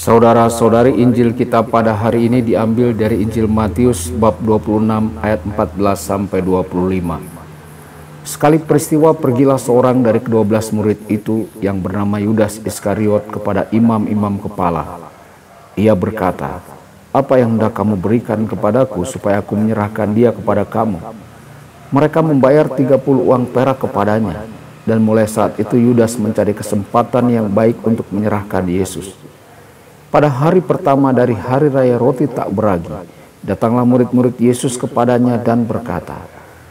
Saudara-saudari, Injil kita pada hari ini diambil dari Injil Matius bab 26 ayat 14 sampai 25. Sekali peristiwa pergilah seorang dari ke-12 murid itu yang bernama Yudas Iskariot kepada imam-imam kepala. Ia berkata, "Apa yang hendak kamu berikan kepadaku supaya aku menyerahkan dia kepada kamu?" Mereka membayar 30 uang perak kepadanya, dan mulai saat itu Yudas mencari kesempatan yang baik untuk menyerahkan Yesus. Pada hari pertama dari hari raya roti tak beragi, datanglah murid-murid Yesus kepadanya dan berkata,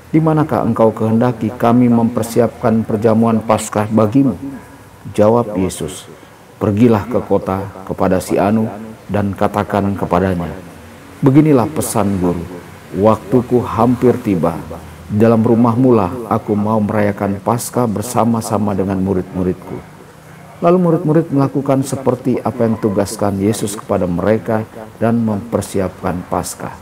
"Di manakah engkau kehendaki kami mempersiapkan perjamuan Paskah bagimu?" Jawab Yesus, "Pergilah ke kota kepada si Anu dan katakan kepadanya, beginilah pesan guru, waktuku hampir tiba. Dalam rumahmulah aku mau merayakan Paskah bersama-sama dengan murid-muridku." Lalu murid-murid melakukan seperti apa yang tugaskan Yesus kepada mereka dan mempersiapkan Paskah.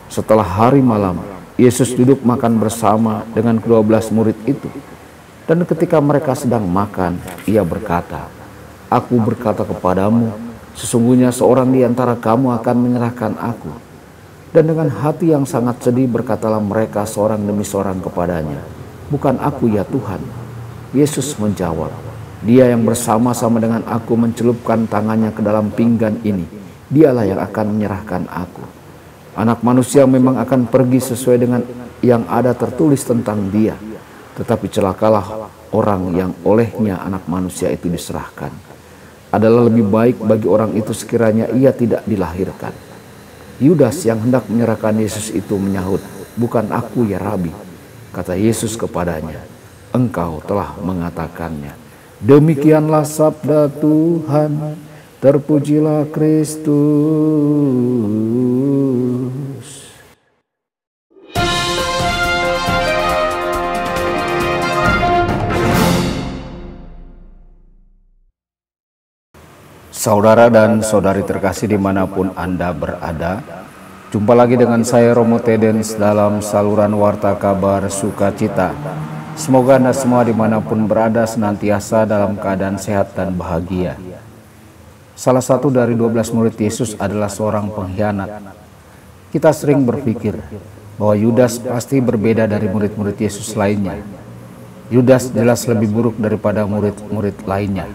Setelah hari malam, Yesus duduk makan bersama dengan ke-12 murid itu. Dan ketika mereka sedang makan, ia berkata, "Aku berkata kepadamu, sesungguhnya seorang di antara kamu akan menyerahkan aku." Dan dengan hati yang sangat sedih berkatalah mereka seorang demi seorang kepadanya, "Bukan aku ya Tuhan." Yesus menjawab, "Dia yang bersama-sama dengan aku mencelupkan tangannya ke dalam pinggan ini, dialah yang akan menyerahkan aku. Anak manusia memang akan pergi sesuai dengan yang ada tertulis tentang dia. Tetapi celakalah orang yang olehnya anak manusia itu diserahkan. Adalah lebih baik bagi orang itu sekiranya ia tidak dilahirkan." Yudas yang hendak menyerahkan Yesus itu menyahut, "Bukan aku ya Rabi." Kata Yesus kepadanya, "Engkau telah mengatakannya." Demikianlah sabda Tuhan, terpujilah Kristus. Saudara dan saudari terkasih dimanapun Anda berada, jumpa lagi dengan saya Romo Tedens dalam saluran Warta Kabar Sukacita. Semoga Anda semua dimanapun berada senantiasa dalam keadaan sehat dan bahagia. Salah satu dari 12 murid Yesus adalah seorang pengkhianat. Kita sering berpikir bahwa Yudas pasti berbeda dari murid-murid Yesus lainnya. Yudas jelas lebih buruk daripada murid-murid lainnya.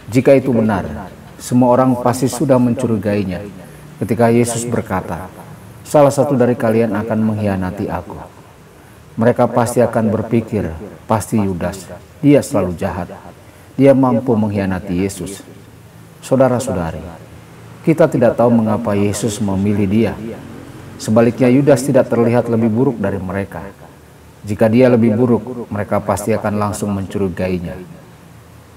Jika itu benar, semua orang pasti sudah mencurigainya ketika Yesus berkata, "Salah satu dari kalian akan mengkhianati aku." Mereka pasti akan berpikir, pasti Yudas, dia selalu jahat. Dia mampu mengkhianati Yesus. Saudara-saudari, kita tidak tahu mengapa Yesus memilih dia. Sebaliknya Yudas tidak terlihat lebih buruk dari mereka. Jika dia lebih buruk, mereka pasti akan langsung mencurigainya.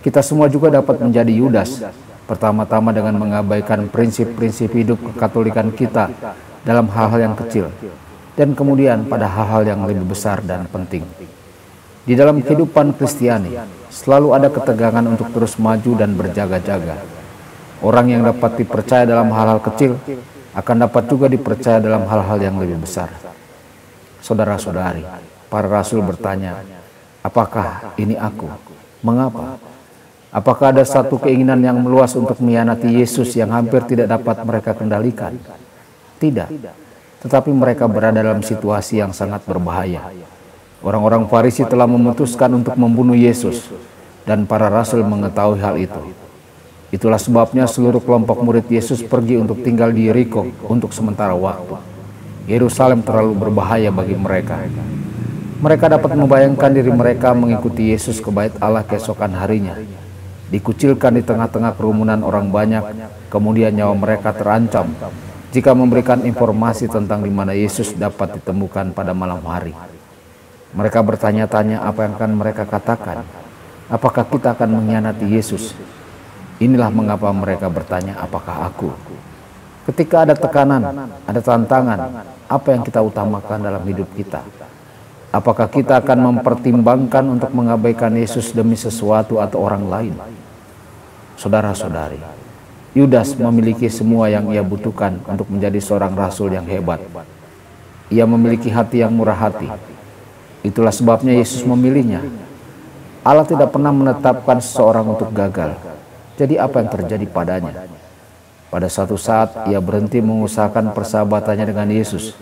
Kita semua juga dapat menjadi Yudas, pertama-tama dengan mengabaikan prinsip-prinsip hidup kekatolikan kita dalam hal-hal yang kecil, dan kemudian pada hal-hal yang lebih besar dan penting. Di dalam kehidupan Kristiani, selalu ada ketegangan untuk terus maju dan berjaga-jaga. Orang yang dapat dipercaya dalam hal-hal kecil, akan dapat juga dipercaya dalam hal-hal yang lebih besar. Saudara-saudari, para rasul bertanya, "Apakah ini aku? Mengapa?" Apakah ada satu keinginan yang meluas untuk mengkhianati Yesus yang hampir tidak dapat mereka kendalikan? Tidak. Tetapi mereka berada dalam situasi yang sangat berbahaya. Orang-orang Farisi telah memutuskan untuk membunuh Yesus, dan para rasul mengetahui hal itu. Itulah sebabnya seluruh kelompok murid Yesus pergi untuk tinggal di Yeriko untuk sementara waktu. Yerusalem terlalu berbahaya bagi mereka. Mereka dapat membayangkan diri mereka mengikuti Yesus ke bait Allah keesokan harinya, dikucilkan di tengah-tengah kerumunan orang banyak, kemudian nyawa mereka terancam jika memberikan informasi tentang di mana Yesus dapat ditemukan pada malam hari. Mereka bertanya-tanya apa yang akan mereka katakan. Apakah kita akan mengkhianati Yesus? Inilah mengapa mereka bertanya, apakah aku? Ketika ada tekanan, ada tantangan, apa yang kita utamakan dalam hidup kita? Apakah kita akan mempertimbangkan untuk mengabaikan Yesus demi sesuatu atau orang lain? Saudara-saudari, Yudas memiliki semua yang ia butuhkan untuk menjadi seorang rasul yang hebat. Ia memiliki hati yang murah hati. Itulah sebabnya Yesus memilihnya. Allah tidak pernah menetapkan seseorang untuk gagal. Jadi apa yang terjadi padanya? Pada suatu saat ia berhenti mengusahakan persahabatannya dengan Yesus.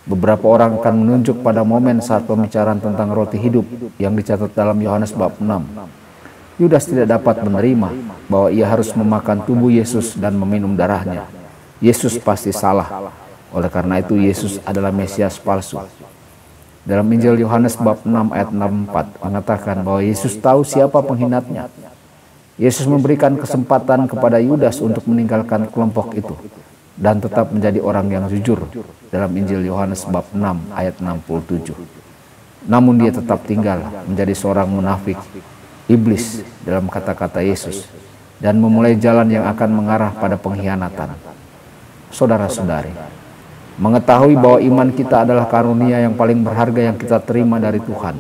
Beberapa orang akan menunjuk pada momen saat pembicaraan tentang roti hidup yang dicatat dalam Yohanes bab 6. Yudas tidak dapat menerima bahwa ia harus memakan tubuh Yesus dan meminum darahnya. Yesus pasti salah. Oleh karena itu Yesus adalah Mesias palsu. Dalam Injil Yohanes bab 6 ayat 64 mengatakan bahwa Yesus tahu siapa pengkhianatnya. Yesus memberikan kesempatan kepada Yudas untuk meninggalkan kelompok itu dan tetap menjadi orang yang jujur dalam Injil Yohanes bab 6 ayat 67. Namun dia tetap tinggal menjadi seorang munafik, iblis dalam kata-kata Yesus, dan memulai jalan yang akan mengarah pada pengkhianatan. Saudara-saudari, mengetahui bahwa iman kita adalah karunia yang paling berharga yang kita terima dari Tuhan,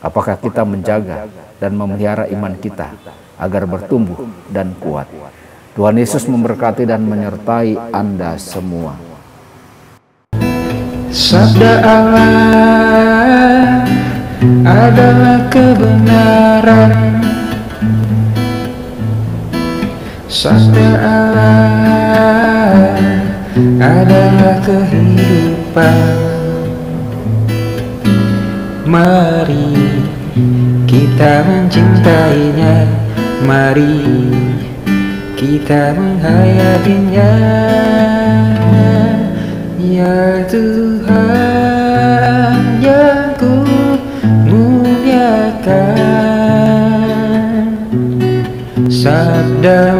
apakah kita menjaga dan memelihara iman kita agar bertumbuh dan kuat? Tuhan Yesus memberkati dan menyertai Anda semua. Sabda Allah adalah kebenaran. Sabda Allah adalah kehidupan. Mari kita mencintainya, mari kita menghayatinya. Ya Tuhan yang ku muliakan, sabda